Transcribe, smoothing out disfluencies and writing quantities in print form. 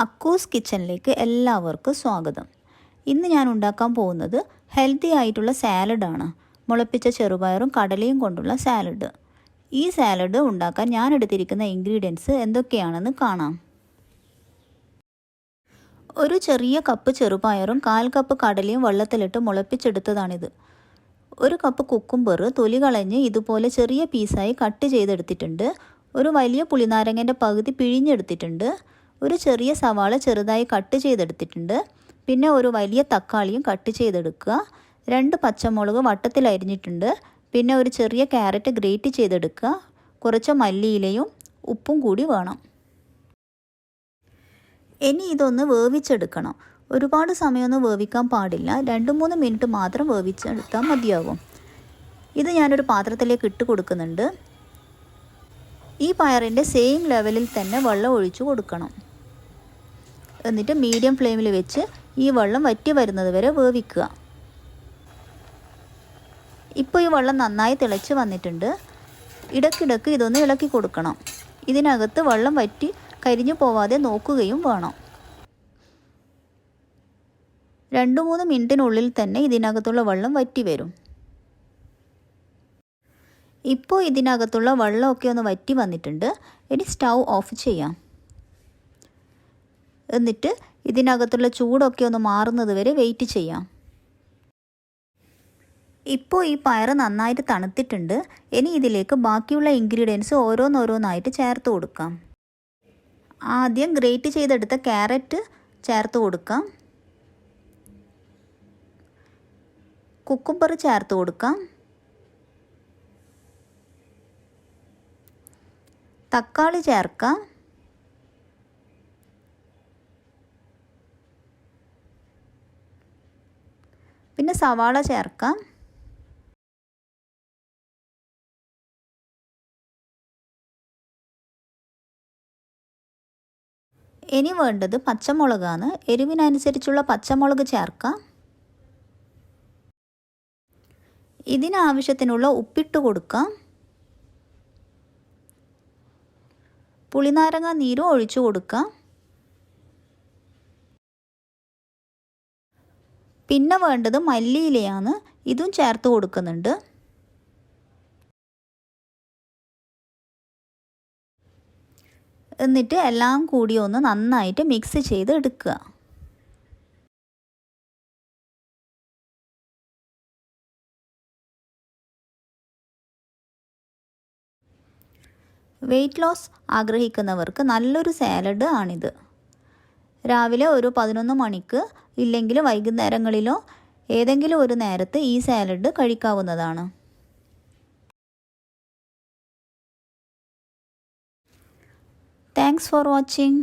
അക്കൂസ് കിച്ചണിലേക്ക് എല്ലാവർക്കും സ്വാഗതം. ഇന്ന് ഞാൻ ഉണ്ടാക്കാൻ പോകുന്നത് ഹെൽത്തി ആയിട്ടുള്ള സാലഡാണ്. മുളപ്പിച്ച ചെറുപയറും കടലയും കൊണ്ടുള്ള സാലഡ്. ഈ സാലഡ് ഉണ്ടാക്കാൻ ഞാൻ എടുത്തിരിക്കുന്ന ഇൻഗ്രീഡിയൻസ് എന്തൊക്കെയാണെന്ന് കാണാം. ഒരു ചെറിയ കപ്പ് ചെറുപയറും 1/4 കപ്പ് കടലയും വെള്ളത്തിലിട്ട് മുളപ്പിച്ചെടുത്തതാണിത്. 1 കപ്പ് കുക്കുംബർ തൊലി കളഞ്ഞ് ഇതുപോലെ ചെറിയ പീസായി കട്ട് ചെയ്തെടുത്തിട്ടുണ്ട്. ഒരു വലിയ പുളിനാരങ്ങൻ്റെ പകുതി പിഴിഞ്ഞെടുത്തിട്ടുണ്ട്. ഒരു ചെറിയ സവാള ചെറുതായി കട്ട് ചെയ്തെടുത്തിട്ടുണ്ട്. പിന്നെ ഒരു വലിയ തക്കാളിയും കട്ട് ചെയ്തെടുക്കുക. 2 പച്ചമുളക് വട്ടത്തിൽ അരിഞ്ഞിട്ടുണ്ട്. പിന്നെ ഒരു ചെറിയ ക്യാരറ്റ് ഗ്രേറ്റ് ചെയ്തെടുക്കുക. കുറച്ച് മല്ലിയിലയും ഉപ്പും കൂടി വേണം. ഇനി ഇതൊന്ന് വേവിച്ചെടുക്കണം. ഒരുപാട് സമയമൊന്നും വേവിക്കാൻ പാടില്ല. 2-3 മിനിറ്റ് മാത്രം വേവിച്ചെടുത്താൽ മതിയാകും. ഇത് ഞാനൊരു പാത്രത്തിലേക്ക് ഇട്ട് കൊടുക്കുന്നുണ്ട്. ഈ പയറിൻ്റെ സെയിം ലെവലിൽ തന്നെ വെള്ളം ഒഴിച്ചു കൊടുക്കണം. എന്നിട്ട് മീഡിയം ഫ്ലെയിമിൽ വെച്ച് ഈ വെള്ളം വറ്റി വരുന്നത് വരെ വേവിക്കുക. ഇപ്പോൾ ഈ വെള്ളം നന്നായി തിളച്ച് വന്നിട്ടുണ്ട്. ഇടയ്ക്കിടയ്ക്ക് ഇതൊന്ന് ഇളക്കി കൊടുക്കണം. ഇതിനകത്ത് വെള്ളം വറ്റി കരിഞ്ഞു പോവാതെ നോക്കുകയും വേണം. 2-3 മിനിറ്റിനുള്ളിൽ തന്നെ ഇതിനകത്തുള്ള വെള്ളം വറ്റി വരും. ഇപ്പോൾ ഇതിനകത്തുള്ള വെള്ളമൊക്കെ ഒന്ന് വറ്റി വന്നിട്ടുണ്ട്. ഇനി സ്റ്റൗ ഓഫ് ചെയ്യാം. എന്നിട്ട് ഇതിനകത്തുള്ള ചൂടൊക്കെ ഒന്ന് മാറുന്നത് വരെ വെയിറ്റ് ചെയ്യാം. ഇപ്പോൾ ഈ പയർ നന്നായിട്ട് തണുത്തിട്ടുണ്ട്. ഇനി ഇതിലേക്ക് ബാക്കിയുള്ള ഇൻഗ്രീഡിയൻസ് ഓരോന്നോരോന്നായിട്ട് ചേർത്ത് കൊടുക്കാം. ആദ്യം ഗ്രേറ്റ് ചെയ്തെടുത്ത ക്യാരറ്റ് ചേർത്ത് കൊടുക്കാം. കുക്കുംബർ ചേർത്ത് കൊടുക്കാം. തക്കാളി ചേർക്കാം. പിന്നെ സവാള ചേർക്കാം. ഇനി വേണ്ടത് പച്ചമുളകാണ്. എരിവിനനുസരിച്ചുള്ള പച്ചമുളക് ചേർക്കാം. ഇതിനാവശ്യത്തിനുള്ള ഉപ്പിട്ട് കൊടുക്കാം. പുളിനാരങ്ങ നീരും ഒഴിച്ചു കൊടുക്കാം. പിന്നെ വേണ്ടത് മല്ലിയിലയാണ്. ഇതും ചേർത്ത് കൊടുക്കുന്നുണ്ട്. എന്നിട്ട് എല്ലാം കൂടി ഒന്ന് നന്നായിട്ട് മിക്സ് ചെയ്ത് എടുക്കുക. വെയിറ്റ് ലോസ് ആഗ്രഹിക്കുന്നവർക്ക് നല്ലൊരു സാലഡ് ആണിത്. രാവിലെ ഒരു 11 മണിക്ക് ഇല്ലെങ്കിൽ വൈകുന്നേരങ്ങളിലോ ഏതെങ്കിലും ഒരു നേരത്ത് ഈ സാലഡ് കഴിക്കാവുന്നതാണ്. Thanks for watching.